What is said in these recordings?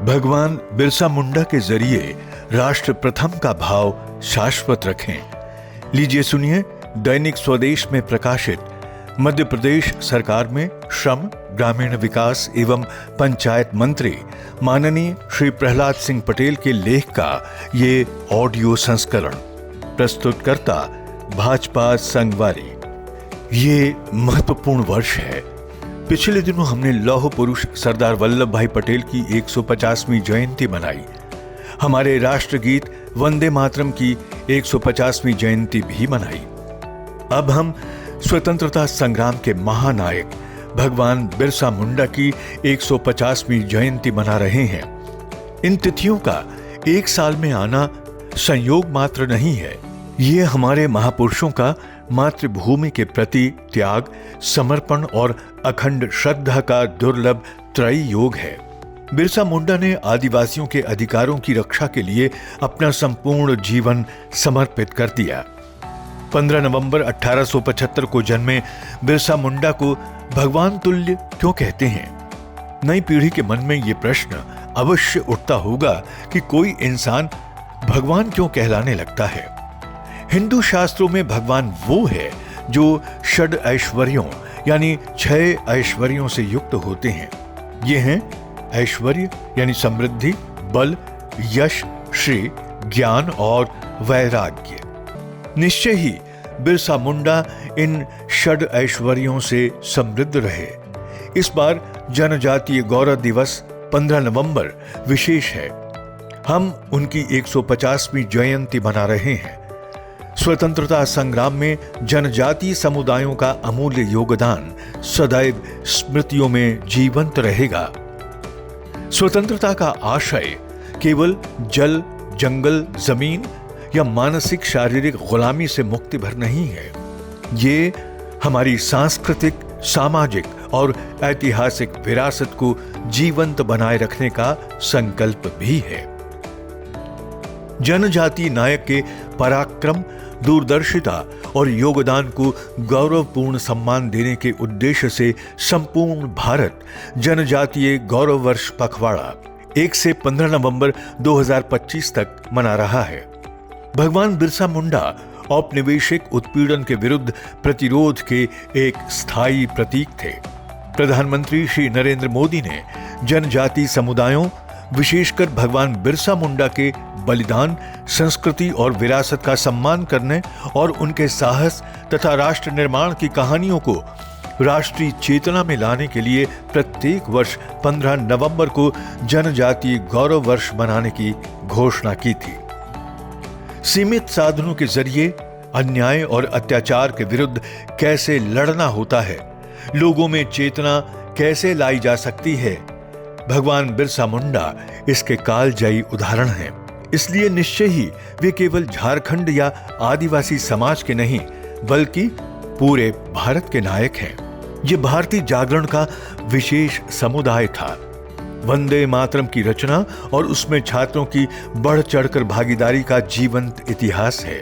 भगवान बिरसा मुंडा के जरिए राष्ट्र प्रथम का भाव शाश्वत रखें। लीजिए सुनिए दैनिक स्वदेश में प्रकाशित मध्य प्रदेश सरकार में श्रम, ग्रामीण विकास एवं पंचायत मंत्री माननीय श्री प्रहलाद सिंह पटेल के लेख का ये ऑडियो संस्करण। प्रस्तुतकर्ता भाजपा संगवारी। ये महत्वपूर्ण वर्ष है। पिछले दिनों हमने लौह पुरुष सरदार वल्लभ भाई पटेल की 150वीं जयंती मनाई। हमारे राष्ट्रगीत वंदे मातरम की 150वीं जयंती भी मनाई। अब हम स्वतंत्रता संग्राम के महानायक भगवान बिरसा मुंडा की 150वीं जयंती मना रहे हैं। इन तिथियों का एक साल में आना संयोग मात्र नहीं है। ये हमारे महापुरुषों का मातृभूमि के प्रति त्याग, समर्पण और अखंड श्रद्धा का दुर्लभ त्रयी योग है। बिरसा मुंडा ने आदिवासियों के अधिकारों की रक्षा के लिए अपना संपूर्ण जीवन समर्पित कर दिया। 15 नवंबर 1875 को जन्मे बिरसा मुंडा को भगवान तुल्य क्यों कहते हैं? नई पीढ़ी के मन में ये प्रश्न अवश्य उठता होगा कि कोई इंसान भगवान क्यों कहलाने लगता है। हिंदू शास्त्रों में भगवान वो है जो षड ऐश्वर्यों यानी 6 ऐश्वर्यों से युक्त होते हैं। ये हैं ऐश्वर्य यानी समृद्धि, बल, यश, श्री, ज्ञान और वैराग्य। निश्चय ही बिरसा मुंडा इन षड ऐश्वर्यों से समृद्ध रहे। इस बार जनजातीय गौरव दिवस 15 नवंबर विशेष है। हम उनकी 150वीं जयंती मना रहे हैं। स्वतंत्रता संग्राम में जनजातीय समुदायों का अमूल्य योगदान सदैव स्मृतियों में जीवंत रहेगा। स्वतंत्रता का आशय केवल जल, जंगल, जमीन या मानसिक शारीरिक गुलामी से मुक्ति भर नहीं है। ये हमारी सांस्कृतिक, सामाजिक और ऐतिहासिक विरासत को जीवंत बनाए रखने का संकल्प भी है। जनजातीय नायक के पराक्रम, दूरदर्शिता और योगदान को गौरवपूर्ण सम्मान देने के उद्देश्य से संपूर्ण भारत जनजातीय गौरव वर्ष पखवाड़ा 1 से 15 नवंबर 2025 तक मना रहा है। भगवान बिरसा मुंडा औपनिवेशिक उत्पीड़न के विरुद्ध प्रतिरोध के एक स्थायी प्रतीक थे। प्रधानमंत्री श्री नरेंद्र मोदी ने जनजातीय समुदायों, विशेषकर भगवान बिरसा मुंडा के बलिदान, संस्कृति और विरासत का सम्मान करने और उनके साहस तथा राष्ट्र निर्माण की कहानियों को राष्ट्रीय चेतना में लाने के लिए प्रत्येक वर्ष 15 नवंबर को जनजातीय गौरव वर्ष मनाने की घोषणा की थी। सीमित साधनों के जरिए अन्याय और अत्याचार के विरुद्ध कैसे लड़ना होता है, लोगों में चेतना कैसे लाई जा सकती है, भगवान बिरसा मुंडा इसके कालजयी उदाहरण हैं। इसलिए निश्चय ही वे केवल झारखंड या आदिवासी समाज के नहीं बल्कि पूरे भारत के नायक हैं। ये भारतीय जागरण का विशेष समुदाय था। वंदे मातरम की रचना और उसमें छात्रों की बढ़ चढ़कर भागीदारी का जीवंत इतिहास है।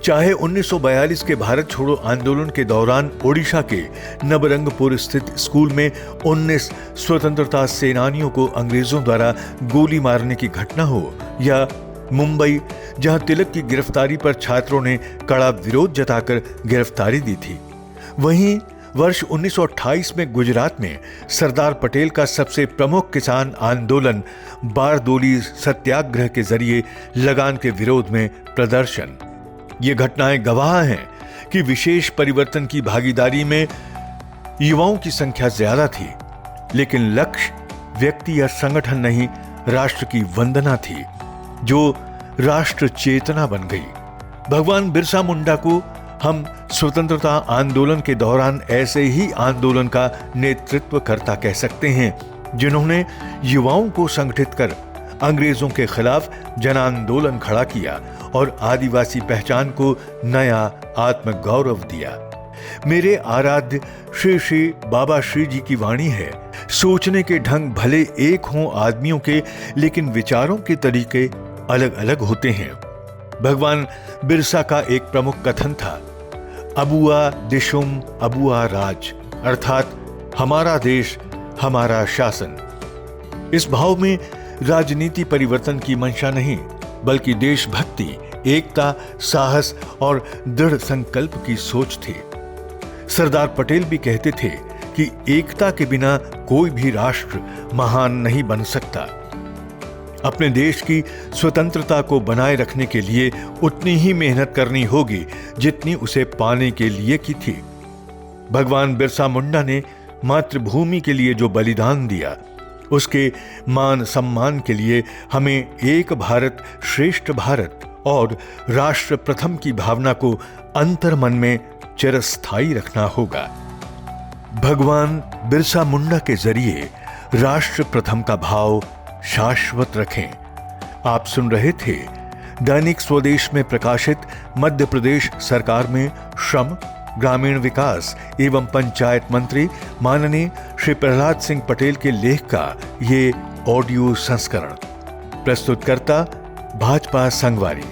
चाहे 1942 के भारत छोड़ो आंदोलन के दौरान ओडिशा के नवरंगपुर स्थित स्कूल में 19 स्वतंत्रता सेनानियों को अंग्रेजों द्वारा गोली मारने की घटना हो, या मुंबई जहां तिलक की गिरफ्तारी पर छात्रों ने कड़ा विरोध जताकर गिरफ्तारी दी थी, वहीं वर्ष 1928 में गुजरात में सरदार पटेल का सबसे प्रमुख किसान आंदोलन बारदोली सत्याग्रह के जरिए लगान के विरोध में प्रदर्शन। ये घटनाएं गवाह हैं कि विशेष परिवर्तन की भागीदारी में युवाओं की संख्या ज्यादा थी, लेकिन लक्ष्य व्यक्ति या संगठन नहीं, राष्ट्र की वंदना थी जो राष्ट्र चेतना बन गई। भगवान बिरसा मुंडा को हम स्वतंत्रता आंदोलन के दौरान ऐसे ही आंदोलन का नेतृत्व करता कह सकते हैं, जिन्होंने युवाओं को संगठित कर अंग्रेजों के खिलाफ जन आंदोलन खड़ा किया और आदिवासी पहचान को नया आत्मगौरव दिया। मेरे आराध्य श्री श्री बाबा श्री जी की वाणी है, सोचने के ढंग भले एक हों आदमियों के, लेकिन विचारों के तरीके अलग अलग होते हैं। भगवान बिरसा का एक प्रमुख कथन था, अबुआ दिशुम अबुआ राज, अर्थात हमारा देश हमारा शासन। इस भाव में राजनीति परिवर्तन की मंशा नहीं, बल्कि देशभक्ति, एकता, साहस और दृढ़ संकल्प की सोच थी। सरदार पटेल भी कहते थे कि एकता के बिना कोई भी राष्ट्र महान नहीं बन सकता। अपने देश की स्वतंत्रता को बनाए रखने के लिए उतनी ही मेहनत करनी होगी जितनी उसे पाने के लिए की थी। भगवान बिरसा मुंडा ने मातृभूमि के लिए जो बलिदान दिया, उसके मान सम्मान के लिए हमें एक भारत श्रेष्ठ भारत और राष्ट्र प्रथम की भावना को अंतर्मन में चिरस्थायी रखना होगा। भगवान बिरसा मुंडा के जरिए राष्ट्र प्रथम का भाव शाश्वत रखें। आप सुन रहे थे दैनिक स्वदेश में प्रकाशित मध्य प्रदेश सरकार में श्रम, ग्रामीण विकास एवं पंचायत मंत्री माननीय श्री प्रहलाद सिंह पटेल के लेख का ये ऑडियो संस्करण। प्रस्तुतकर्ता भाजपा संगवारी।